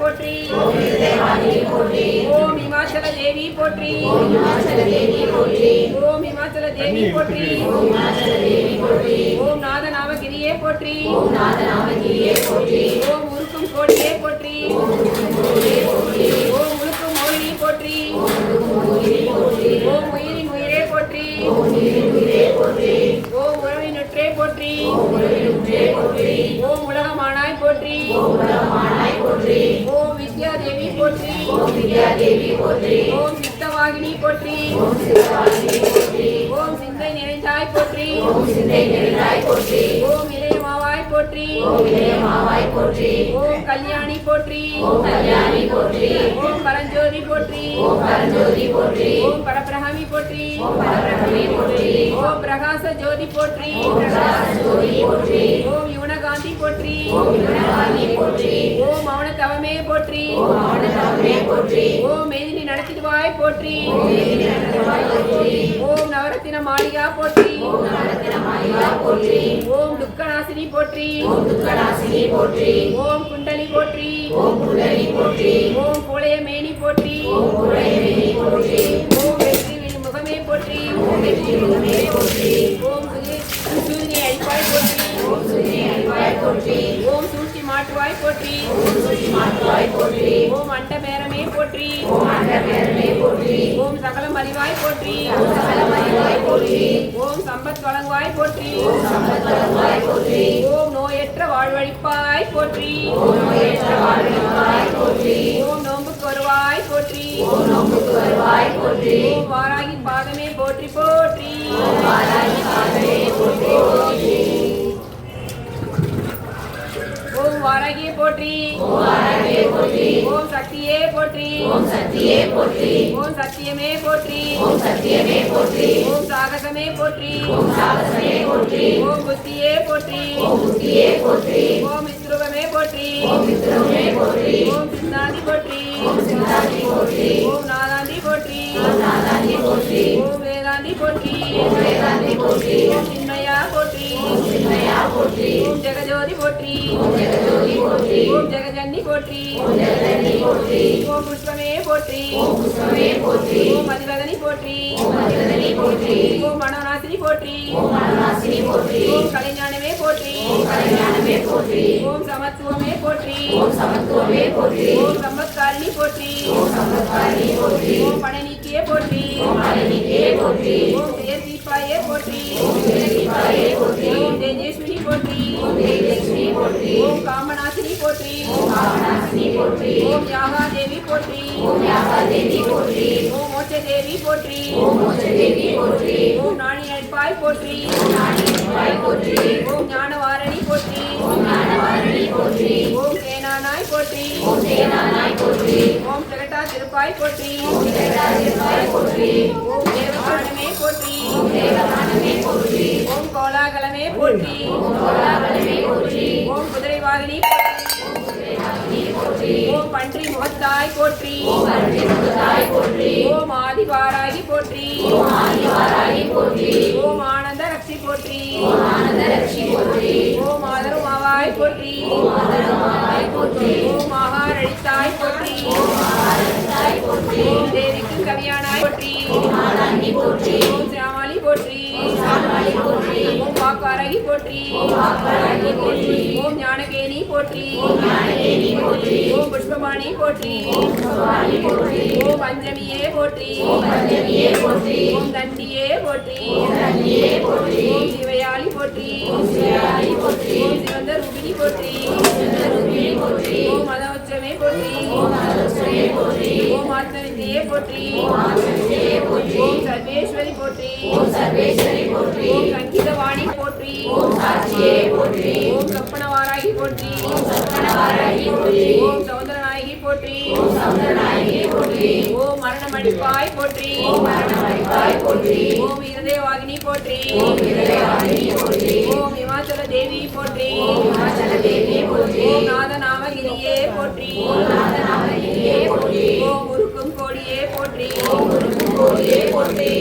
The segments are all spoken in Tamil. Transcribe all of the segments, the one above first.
போற்றி. ஓம் இமாச்சல தேவி போற்றி. ஓம் இமாச்சல தேவி போற்றி. ஓம் நாத நாமகிரியே போற்றி. ஓம் உருக்கும் கோடியே போற்றி. ஓம் உருக்கும் மோகினி போற்றி. ஓம் உயிரின் உயிரே போற்றி. ஓம் உறவினுற்றே போற்றி. ஓம் உலகமானாய் போற்றி. ஓம் வித்யா தேவி போற்றி. ஓம் சித்தவாகினி போற்றி. ஓம் சிந்தை நிறைந்தாய் போற்றி. ஓம் இளையமாவாய் போற்றி. ஓம் கல்யாணி போற்றி. ஓம் பரஞ்சோதி போற்றி. ஓம் பரபிரகாமி போற்றி. ஓம் பிரகாச ஜோதி போற்றி. ஓம் யுவனகாந்தி போற்றி. ஓம் மௌன தவமே போற்றி. ஓம் மேதினி நடத்திடுவாய் போற்றி. ஓம் நவரத்தின மாளிகா போற்றி. ஓம் துக்கநாசினி போற்றி. ஓம் குண்டலி போற்றி. ஓம் கோளைய மேனி போற்றி. ஓம் வெற்றி முகமே போற்றி. ஓம் சூரியனை அழிப்பாய் போற்றி. ஓம் சூழ்ச்சி மாற்றுவாய் போற்றி. ஓம் அண்டமேரமே போற்றி. ஓம் சகலம் அறிவாய் போற்றி. ஓம் சம்பத் வழங்குவாய் போற்றி. ஓம் நோயற்ற வாழ்வழிப்பாய் போற்றி. ஓம் நோம்புக்கு வருவாய் போற்றி. ஓம் வாராகி பாதமே போற்றி போற்றி. ஓம் வாராகியே போற்றி. ஓம் சக்தியே போற்றி. ஓம் சத்தியமே போற்றி. ஓம் சாகசமே போற்றி. ஓம் புத்தியே போற்றி. ஓம் விஸ்ருவமே போற்றி. ஓம் சிந்தாந்தி போற்றி. ஓம் நாதாந்தி போற்றி. ஓம் வேதாந்தி போற்றி. ஓம் சின்மயா போற்றி. ஓம் ஜெகஜோதி போற்றி. ஓம் ஜெகஜன்னி போற்றி. ஓம் புஷ்பமே போற்றி. ஓம் மதிவதனி போற்றி. ஓம் மனோநாசினி போற்றி. ஓம் கலைஞானமே போற்றி. ஓம் சமத்துவமே போற்றி. ஓம் சம்பத்காரிணி போற்றி. ஓம் பணநீக்கியே போற்றி. ஓம் ஜெயதீபாயே போற்றி. ஓம் தேஜேஸ்வரி போற்றி. ஓம் காமநாசினி போற்றி. ஓம் யாகா தேவி போற்றி. ஓம் மோட்ச தேவி போற்றி. ஓம் நாணி அழிப்பாய் போற்றி. ஓம் ஞானவாரணி போற்றி. ஓம் சேனானாய் போற்றி. ஓம் திரட்டா திருப்பாய் போற்றி. ஓம் தேவகானமே போற்றி. ஓம் கோலாகலமே போற்றி. ஓம் குதிரை வாகினி போற்றி. ஓம் பன்றி முகத்தாய் போற்றி. ஓம் ஆதிவாராகி போற்றி. ஓம் ஆனந்த ரக்ஷி போற்றி. ஓம் ஆதருமாவாய் போற்றி. ஓம் மகாரழித்தாய் போற்றி. ஓம் தேவிக்கு கவியானாய் போற்றி. ஓம் சியாமாலி போற்றி. ஓம் வாக்காரகி போற்றி. ஓம் ஞானகேனி போற்றி. ஓம் புஷ்பபாணி போற்றி. ஓம் பஞ்சமியே போற்றி. ஓம் தண்டியே போற்றி. ஓம் சிவயாளி போற்றி. ஓம் சிவந்த ரூபிணி போற்றி. ஓம் மதவச்சமே போற்றி. ஓம் ஆத்மவித்யே போற்றி. ஓம் சர்வேஸ்வரி போற்றி. ஓம் சங்கீதவாணி போற்றி. ஓம் சொப்பனவாராகி போற்றி. ஓம் சௌந்தரநாயகி போற்றி. ஓம் மரணமடிப்பாய் போற்றி. ஓம் வீரதேவாகினி போற்றி. ஓம் இமாச்சல தேவி போற்றி. ஓம் நாத நாமகிரியே போற்றி. ஓம் உருக்கும் கோடியே போற்றி.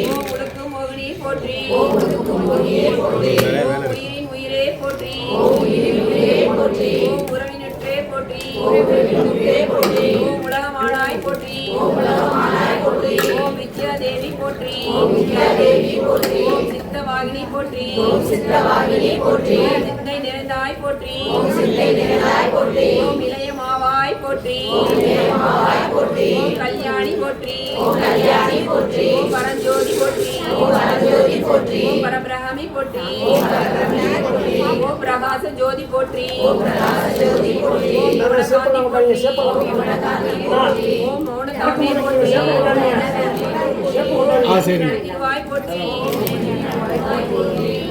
ஓம் உருக்கும் மோகினி போற்றி. ஓம் உயிரின் உயிரே போற்றி. ஓம் உறவினற்றே போற்றி. ஓம் உலகமானாய் போற்றி ஓம் வித்யா தேவி போற்றி ஓம் சித்தவாகினி போற்றி ஓம் சித்தை நிறைந்தாய் போற்றி ஓம் இளையமாவாய் போற்றி ஓம் கல்யாணி போற்றி ஓம் பரஞ்சோதி போற்றி ஓம் பரபிரஹ்மி போற்றி ஓம் பிரகாச ஜோதி போற்றி ஓம் மோனகாந்தி போற்றி ஓம் மோனகாந்தி போற்றி திருவாய் போற்றி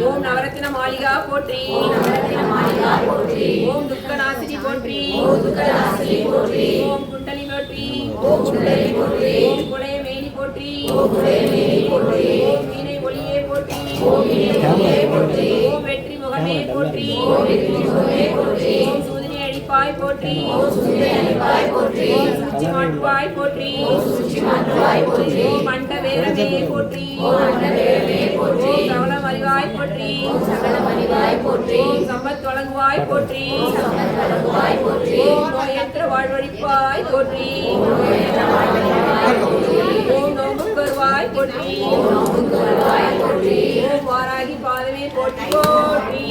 ஓம் நவரத்ன மாளிகா போற்றி ஓம் துக்கநாசினி போற்றி ஓம் குண்டலி போற்றி ஓம் குலைய மேனி போற்றி ஓம் மீனை ஒளியே போற்றி ஓம் வெற்றி முகமே போற்றி ஓம் சூதினி அழிப்பாய் போற்றி ஓம் சுச்சி மாட்டுவாய் போற்றி ஓம் மண்ட வேரமே போற்றி ஓம் சகலம் அறிவாய் போற்றி ஓம் சம்பத் வழங்குவாய் போற்றி ஓம் நோயற்ற வாழ்வழிப்பாய் போற்றி ஓம் நோம்பு வருவாய் போற்றி ஓம் வாராகி பாதமே போற்றி போற்றி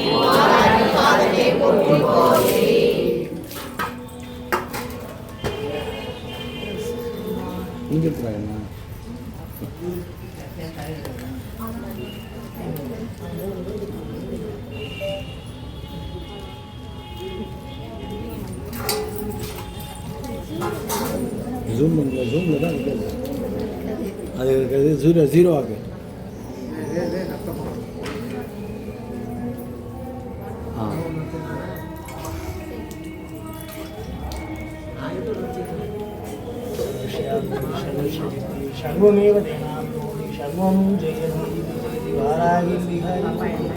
இங்கே இருக்கிறாங்க ஜூமில் தான் இருக்குது அது இருக்கிறது ஜீரோ ஆகு सर्वमेव देनां सर्वं जयति वाराहि विहारि